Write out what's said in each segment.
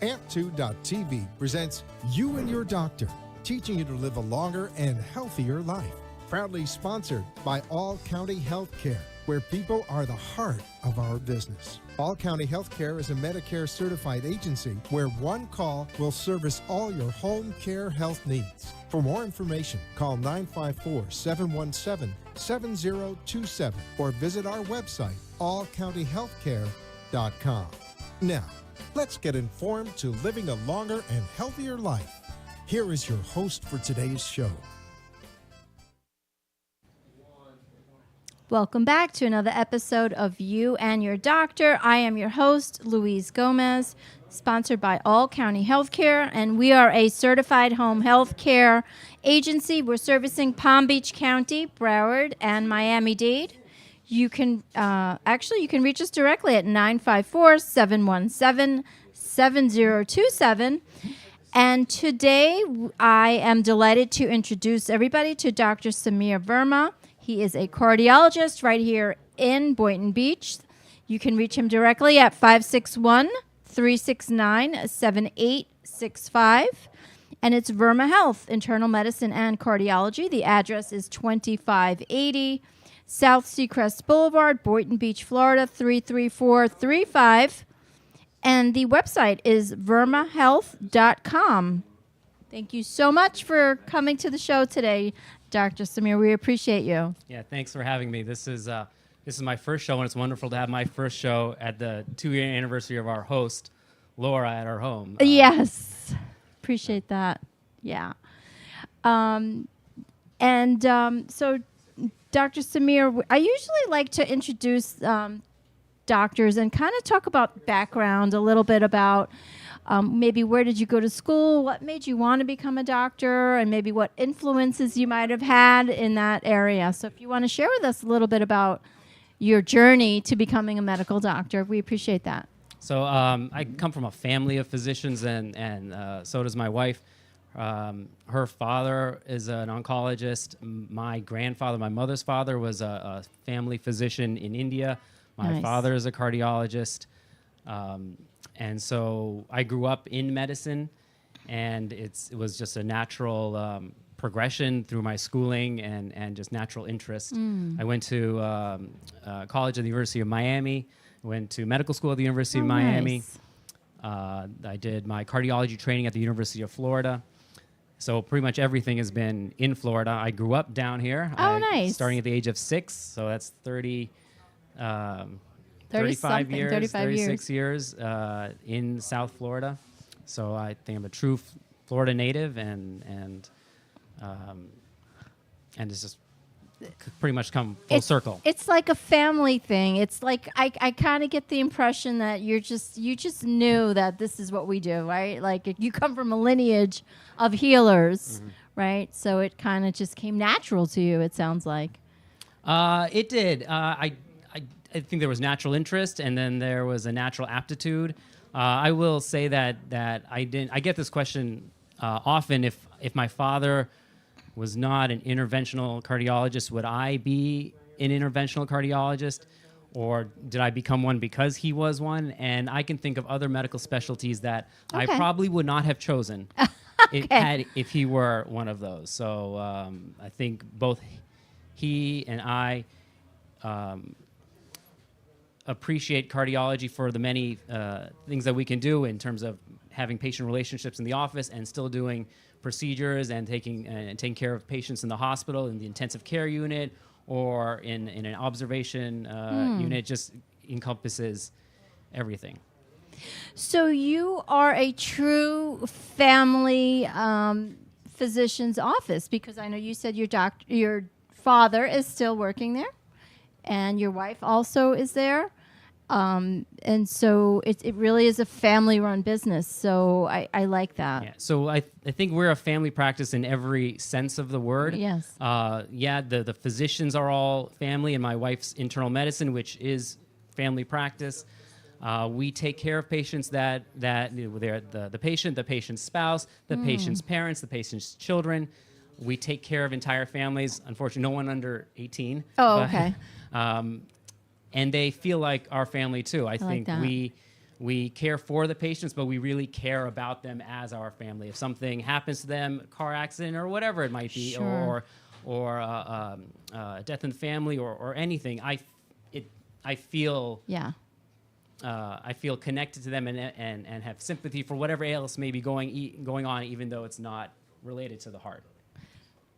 Amp2.tv presents You and Your Doctor, teaching you to live a longer and healthier life. Proudly sponsored by All County Healthcare, where people are the heart of our business. All County Healthcare is a Medicare certified agency where one call will service all your home care health needs. For more information, call 954-717-7027 or visit our website, allcountyhealthcare.com. Now, let's get informed to living a longer and healthier life. Here is your host for today's show. Welcome back to another episode of You and Your Doctor. I am your host, Louise Gomez, sponsored by All County Healthcare, and we are a certified home health care agency. We're servicing Palm Beach County, Broward, and Miami-Dade. You can you can reach us directly at 954-717-7027. And today I am delighted to introduce everybody to Dr. Samir Verma. He is a cardiologist right here in Boynton Beach. You can reach him directly at 561-369-7865. And it's Verma Health, Internal Medicine and Cardiology. The address is 2580 South Seacrest Boulevard, Boynton Beach, Florida, 33435. And the website is vermahealth.com. Thank you so much for coming to the show today, Dr. Samir. We appreciate you. Yeah, thanks for having me. This is my first show, and it's wonderful to have my first show at the 2-year anniversary of our host, Laura, at our home. Yes. Appreciate that. Yeah. So, Dr. Samir, I usually like to introduce doctors and kind of talk about background, a little bit about maybe where did you go to school, what made you want to become a doctor, and maybe what influences you might have had in that area. So if you want to share with us a little bit about your journey to becoming a medical doctor, we appreciate that. So I come from a family of physicians, and so does my wife. Her father is an oncologist. My grandfather, my mother's father, was a family physician in India. My father is a cardiologist. And so I grew up in medicine, and it was just a natural progression through my schooling and just natural interest. I went to college at the University of Miami, went to medical school at the University of Miami. I did my cardiology training at the University of Florida. So pretty much everything has been in Florida. I grew up down here. Starting at the age of 6, so that's 36 years in South Florida. So I think I'm a true Florida native, and it's just pretty much come full circle. It's like a family thing. It's like I kind of get the impression that you just knew that this is what we do, right? Like you come from a lineage of healers, right? So it kind of just came natural to you, it sounds like. It did. I think there was natural interest, and then there was a natural aptitude. I will say that I get this question often. If my father was not an interventional cardiologist, would I be an interventional cardiologist, or did I become one because he was one? And I can think of other medical specialties that I probably would not have chosen if he were one of those. So I think both he and I appreciate cardiology for the many things that we can do in terms of having patient relationships in the office and still doing procedures and taking care of patients in the hospital, in the intensive care unit, or in an observation unit. Just encompasses everything. So you are a true family physician's office, because I know you said your father is still working there, and your wife also is there. And so it really is a family-run business. So I like that. Yeah. So I think we're a family practice in every sense of the word. Yes. The physicians are all family, and my wife's internal medicine, which is family practice. We take care of patients that they're the patient, the patient's spouse, the patient's parents, the patient's children. We take care of entire families. Unfortunately, no one under 18. Oh, okay. And they feel like our family too. I think we care for the patients, but we really care about them as our family. If something happens to them, a car accident or whatever it might be, Sure. or death in the family or anything, I feel connected to them and have sympathy for whatever else may be going on, even though it's not related to the heart.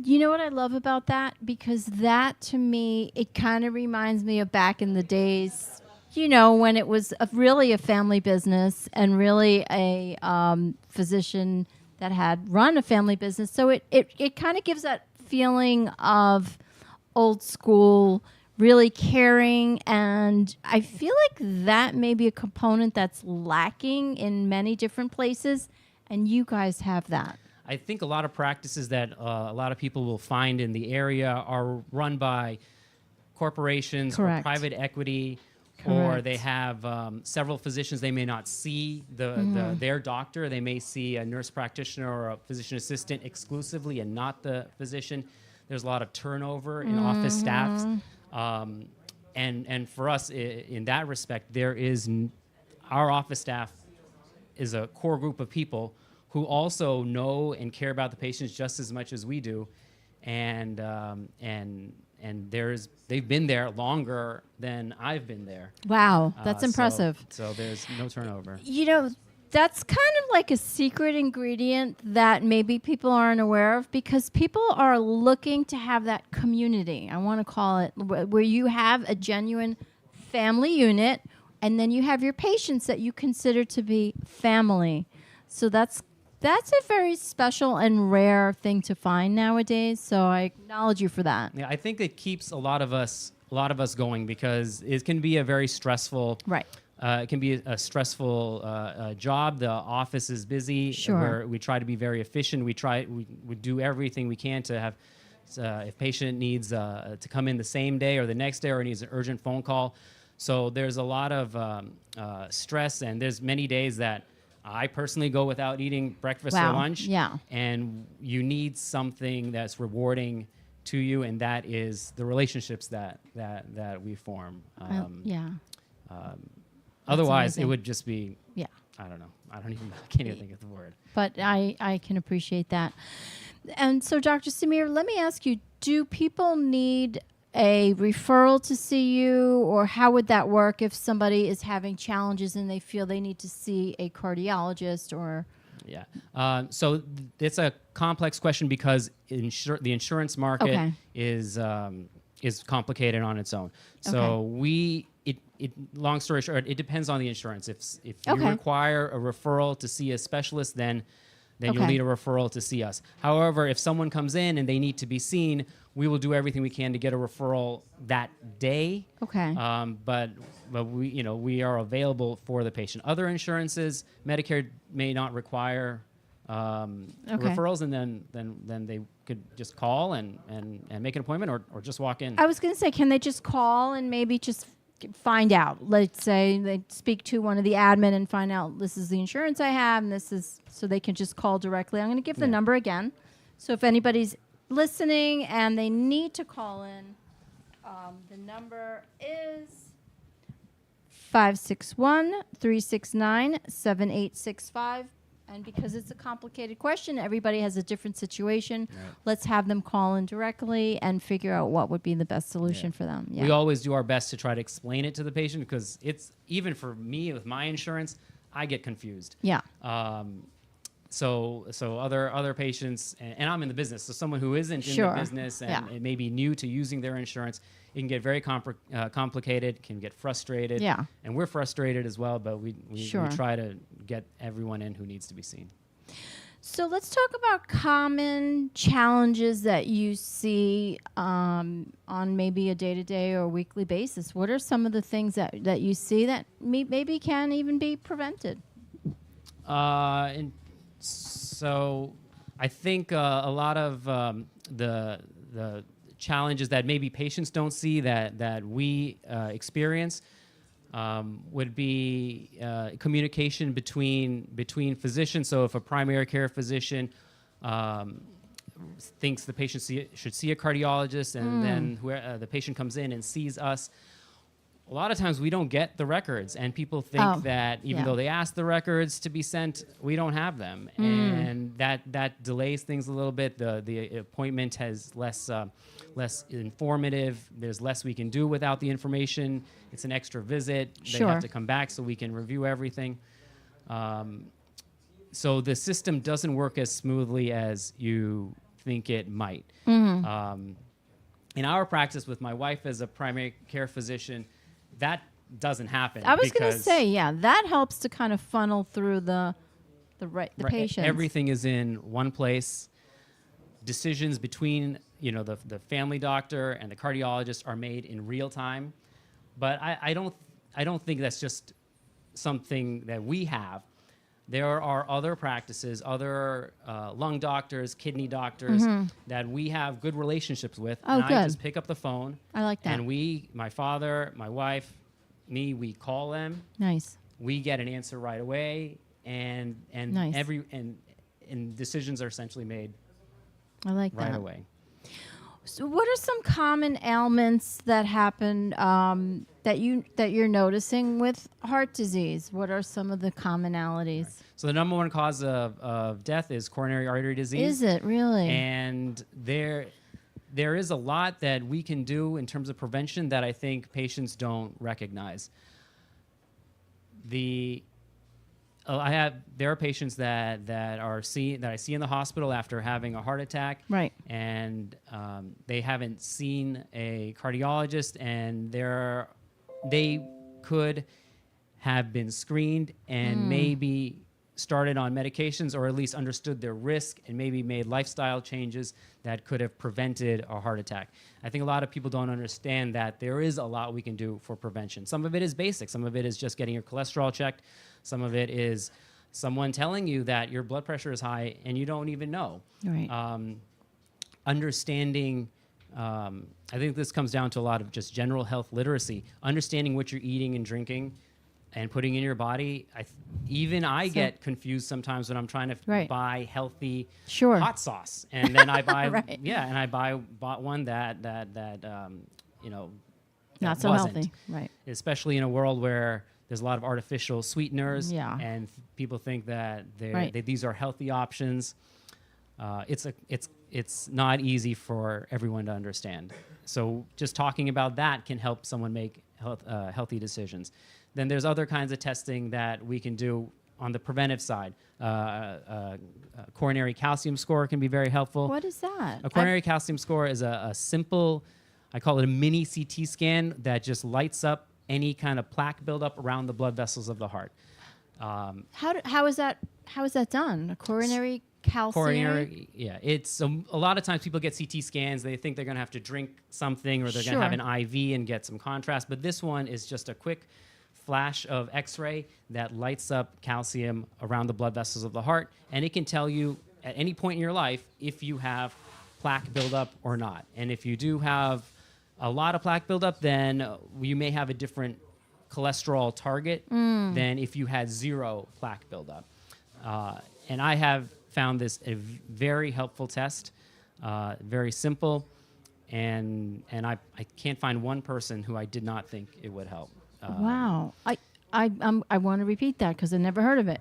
You know what I love about that? Because that, to me, it kind of reminds me of back in the days, when it was really a family business and really a physician that had run a family business. So it kind of gives that feeling of old school, really caring, and I feel like that may be a component that's lacking in many different places, and you guys have that. I think a lot of practices that a lot of people will find in the area are run by corporations Correct. or private equity, or Correct. they have several physicians. They may not see their doctor. They may see a nurse practitioner or a physician assistant exclusively and not the physician. There's a lot of turnover in office staffs. And for us, in that respect, our office staff is a core group of people who also know and care about the patients just as much as we do, and they've been there longer than I've been there. Wow, that's impressive. So there's no turnover. That's kind of like a secret ingredient that maybe people aren't aware of, because people are looking to have that community, I want to call it, where you have a genuine family unit, and then you have your patients that you consider to be family. So that's a very special and rare thing to find nowadays. So I acknowledge you for that. Yeah, I think it keeps a lot of us going, because it can be a very stressful. Right. It can be a stressful job. The office is busy. Sure. We try to be very efficient. We do everything we can to have, if patient needs to come in the same day or the next day or needs an urgent phone call. So there's a lot of stress, and there's many days that I personally go without eating breakfast or lunch. Yeah. And you need something that's rewarding to you, and that is the relationships that we form. Otherwise, amazing. it would just be, I don't know. I can't even think of the word. But I can appreciate that. And so, Dr. Samir, let me ask you, do people need a referral to see you, or how would that work if somebody is having challenges and they feel they need to see a cardiologist or... Yeah. So it's a complex question, because the insurance market is complicated on its own. So long story short, it depends on the insurance. If you require a referral to see a specialist, then you'll need a referral to see us. However, if someone comes in and they need to be seen, we will do everything we can to get a referral that day. Okay. But we are available for the patient. Other insurances, Medicare may not require referrals, and then they could just call and make an appointment or just walk in. I was going to say, can they just call and maybe just find out? Let's say they speak to one of the admin and find out, this is the insurance I have, and this is, so they can just call directly. I'm going to give the number again. So if anybody's listening and they need to call in, the number is 561-369-7865. And because it's a complicated question, everybody has a different situation. Right. Let's have them call in directly and figure out what would be the best solution for them. Yeah. We always do our best to try to explain it to the patient, because it's, even for me with my insurance, I get confused. Yeah. So other patients, and I'm in the business, so someone who isn't in the business and it may be new to using their insurance, it can get very complicated, can get frustrated. Yeah. And we're frustrated as well, but we try to get everyone in who needs to be seen. So let's talk about common challenges that you see on maybe a day-to-day or weekly basis. What are some of the things that you see that maybe can even be prevented? So I think a lot of the challenges that maybe patients don't see that we experience would be communication between physicians. So if a primary care physician thinks the patient should see a cardiologist, and then the patient comes in and sees us, a lot of times we don't get the records, and people think that even though they ask the records to be sent, we don't have them, and that delays things a little bit. The appointment has less informative. There's less we can do without the information. It's an extra visit. They have to come back so we can review everything. So the system doesn't work as smoothly as you think it might. In our practice with my wife as a primary care physician, that doesn't happen. I was going to say, that helps to kind of funnel through the patients. Everything is in one place. Decisions between the family doctor and the cardiologist are made in real time. But I don't think that's just something that we have. There are other practices, other lung doctors, kidney doctors that we have good relationships with. Oh, and good. I just pick up the phone. I like that. And my father, my wife, me, we call them. Nice. We get an answer right away, and Nice. and decisions are essentially made I like right that. away. So what are some common ailments that happen that you're noticing with heart disease? What are some of the commonalities? Right. So the number one cause of death is coronary artery disease. Is it really? And there is a lot that we can do in terms of prevention that I think patients don't recognize. There are patients that I see in the hospital after having a heart attack, right? And they haven't seen a cardiologist, and they could have been screened and maybe started on medications, or at least understood their risk and maybe made lifestyle changes that could have prevented a heart attack. I think a lot of people don't understand that there is a lot we can do for prevention. Some of it is basic. Some of it is just getting your cholesterol checked. Some of it is someone telling you that your blood pressure is high and you don't even know. Right. Understanding, I think this comes down to a lot of just general health literacy, understanding what you're eating and drinking and putting in your body. I get confused sometimes when I'm trying to buy healthy hot sauce, and then I buy bought one that not so wasn't. healthy, right? Especially in a world where there's a lot of artificial sweeteners, and people think that these are healthy options. It's not easy for everyone to understand. So just talking about that can help someone make healthy decisions. Then there's other kinds of testing that we can do on the preventive side. Coronary calcium score can be very helpful. What is that? A coronary calcium score is a simple, I call it a mini CT scan that just lights up any kind of plaque buildup around the blood vessels of the heart. How is that done? A coronary calcium? It's a lot of times people get CT scans. They think they're going to have to drink something, or they're going to have an IV and get some contrast. But this one is just a quick flash of X-ray that lights up calcium around the blood vessels of the heart, and it can tell you at any point in your life if you have plaque buildup or not. And if you do have a lot of plaque buildup, then you may have a different cholesterol target than if you had zero plaque buildup. And I have found this a very helpful test, very simple, and I can't find one person who I did not think it would help. Wow. I want to repeat that because I never heard of it.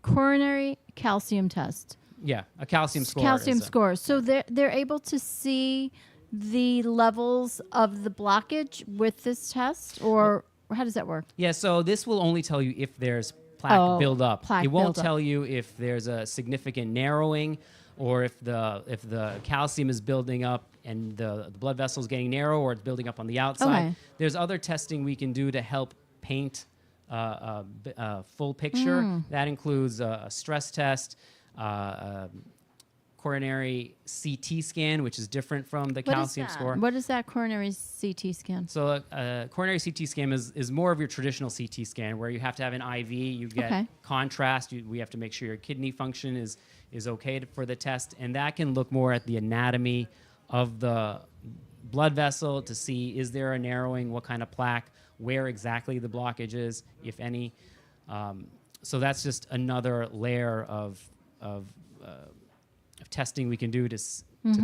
Coronary calcium test. Yeah, a calcium score. Calcium score. So they're able to see the levels of the blockage with this test, or how does that work? Yeah, so this will only tell you if there's plaque buildup. It won't buildup. tell you if there's a significant narrowing, or if the calcium is building up and the blood vessel is getting narrow, or it's building up on the outside. Okay. There's other testing we can do to help paint a full picture. That includes a stress test, coronary CT scan, which is different from the calcium score. What is that coronary CT scan? So a coronary CT scan is more of your traditional CT scan, where you have to have an IV, you get contrast, we have to make sure your kidney function is okay for the test, and that can look more at the anatomy of the blood vessel to see, is there a narrowing, what kind of plaque, where exactly the blockage is, if any. So that's just another layer of testing we can do to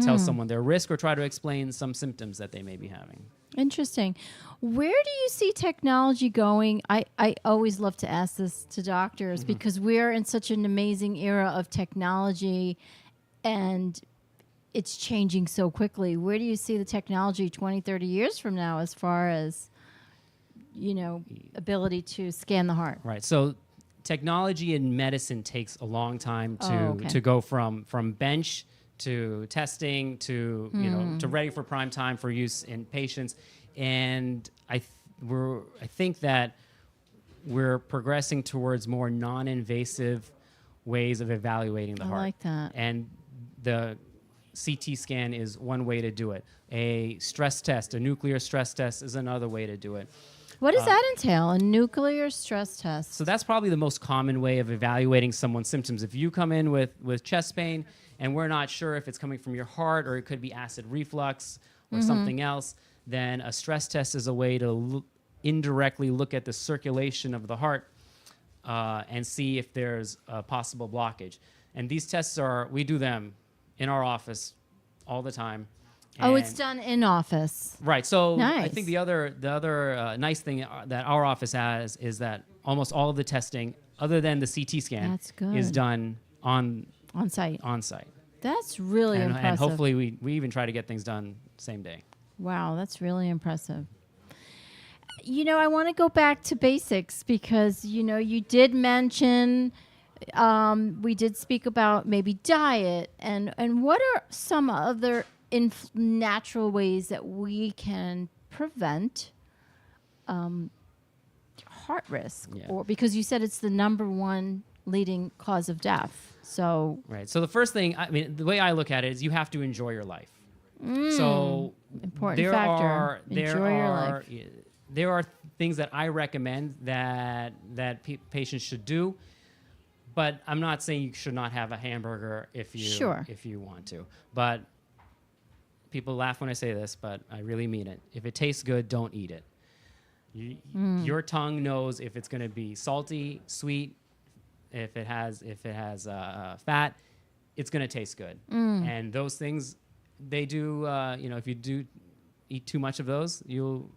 tell someone their risk, or try to explain some symptoms that they may be having. Interesting. Where do you see technology going? I always love to ask this to doctors because we're in such an amazing era of technology and it's changing so quickly. Where do you see the technology 20, 30 years from now as far as, ability to scan the heart? Right. So technology in medicine takes a long time to go from bench to testing to to ready for prime time for use in patients, and I think that we're progressing towards more non-invasive ways of evaluating the heart. I like that. And the CT scan is one way to do it. A stress test, a nuclear stress test, is another way to do it. What does that entail? A nuclear stress test? So that's probably the most common way of evaluating someone's symptoms. If you come in with chest pain and we're not sure if it's coming from your heart or it could be acid reflux or something else, then a stress test is a way to indirectly look at the circulation of the heart and see if there's a possible blockage. And these tests we do them in our office all the time. Oh, it's done in office. Right. So nice. I think the other nice thing that our office has is that almost all of the testing, other than the CT scan, is done on site. On site. That's really impressive. And hopefully we even try to get things done same day. Wow, that's really impressive. I want to go back to basics because, you did mention, we did speak about maybe diet and what are some other natural ways that we can prevent heart risk, or because you said it's the number one leading cause of death. So right. So the first thing, the way I look at it is you have to enjoy your life. So important factor. Enjoy your life. There are things that I recommend that patients should do, but I'm not saying you should not have a hamburger if you want to. But people laugh when I say this, but I really mean it. If it tastes good, don't eat it. Your tongue knows if it's going to be salty, sweet. If it has fat, it's going to taste good. And those things, they do. If you do eat too much of those, you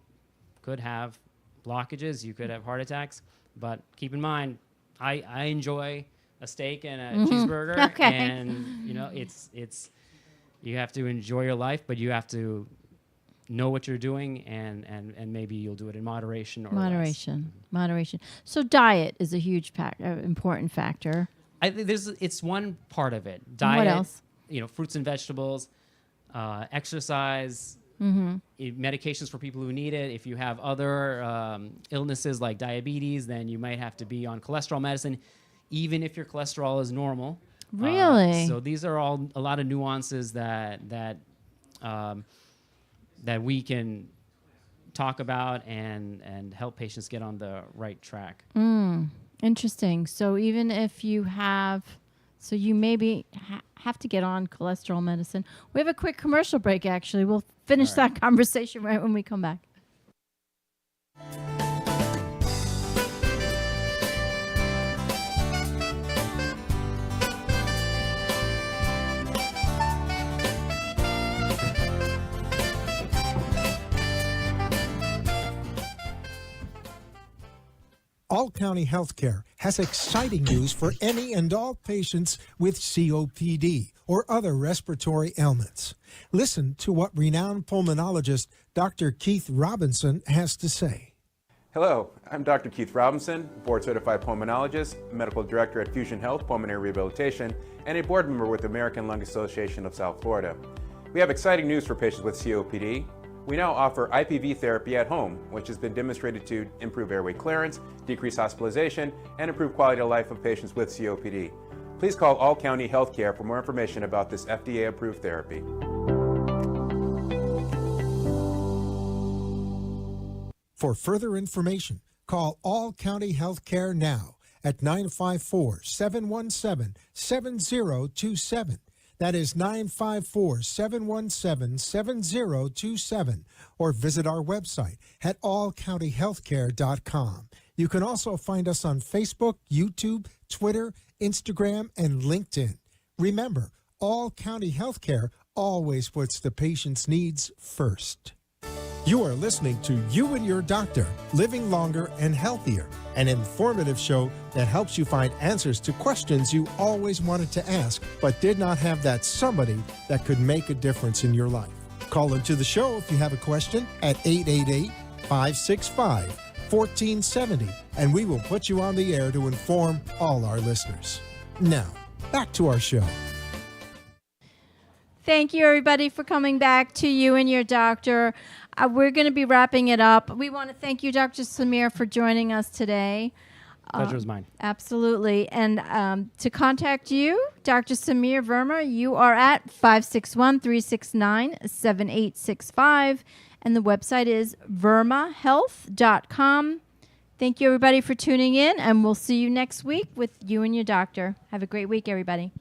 could have blockages. You could have heart attacks. But keep in mind, I enjoy a steak and a cheeseburger, and it's. You have to enjoy your life, but you have to know what you're doing, and maybe you'll do it in moderation or moderation. So diet is a huge important factor. I think it's one part of it. Diet. What else? Fruits and vegetables, exercise, medications for people who need it. If you have other illnesses like diabetes, then you might have to be on cholesterol medicine, even if your cholesterol is normal. Really? So these are all a lot of nuances that we can talk about and help patients get on the right track. Interesting. So even if you you maybe have to get on cholesterol medicine. We have a quick commercial break, actually. We'll finish that conversation right when we come back. All County Healthcare has exciting news for any and all patients with COPD or other respiratory ailments. Listen to what renowned pulmonologist Dr. Keith Robinson has to say. Hello, I'm Dr. Keith Robinson, board-certified pulmonologist, medical director at Fusion Health Pulmonary Rehabilitation, and a board member with the American Lung Association of South Florida. We have exciting news for patients with COPD. We now offer IPV therapy at home, which has been demonstrated to improve airway clearance, decrease hospitalization, and improve quality of life of patients with COPD. Please call All County Healthcare for more information about this FDA-approved therapy. For further information, call All County Healthcare now at 954-717-7027. That is 954-717-7027, or visit our website at allcountyhealthcare.com. You can also find us on Facebook, YouTube, Twitter, Instagram, and LinkedIn. Remember, All County Healthcare always puts the patient's needs first. You are listening to You and Your Doctor, Living Longer and Healthier, an informative show that helps you find answers to questions you always wanted to ask, but did not have that somebody that could make a difference in your life. Call into the show if you have a question at 888-565-1470, and we will put you on the air to inform all our listeners. Now, back to our show. Thank you, everybody, for coming back to You and Your Doctor. We're going to be wrapping it up. We want to thank you, Dr. Samir, for joining us today. Pleasure is mine. Absolutely. And to contact you, Dr. Samir Verma, you are at 561-369-7865. And the website is vermahealth.com. Thank you, everybody, for tuning in. And we'll see you next week with You and Your Doctor. Have a great week, everybody.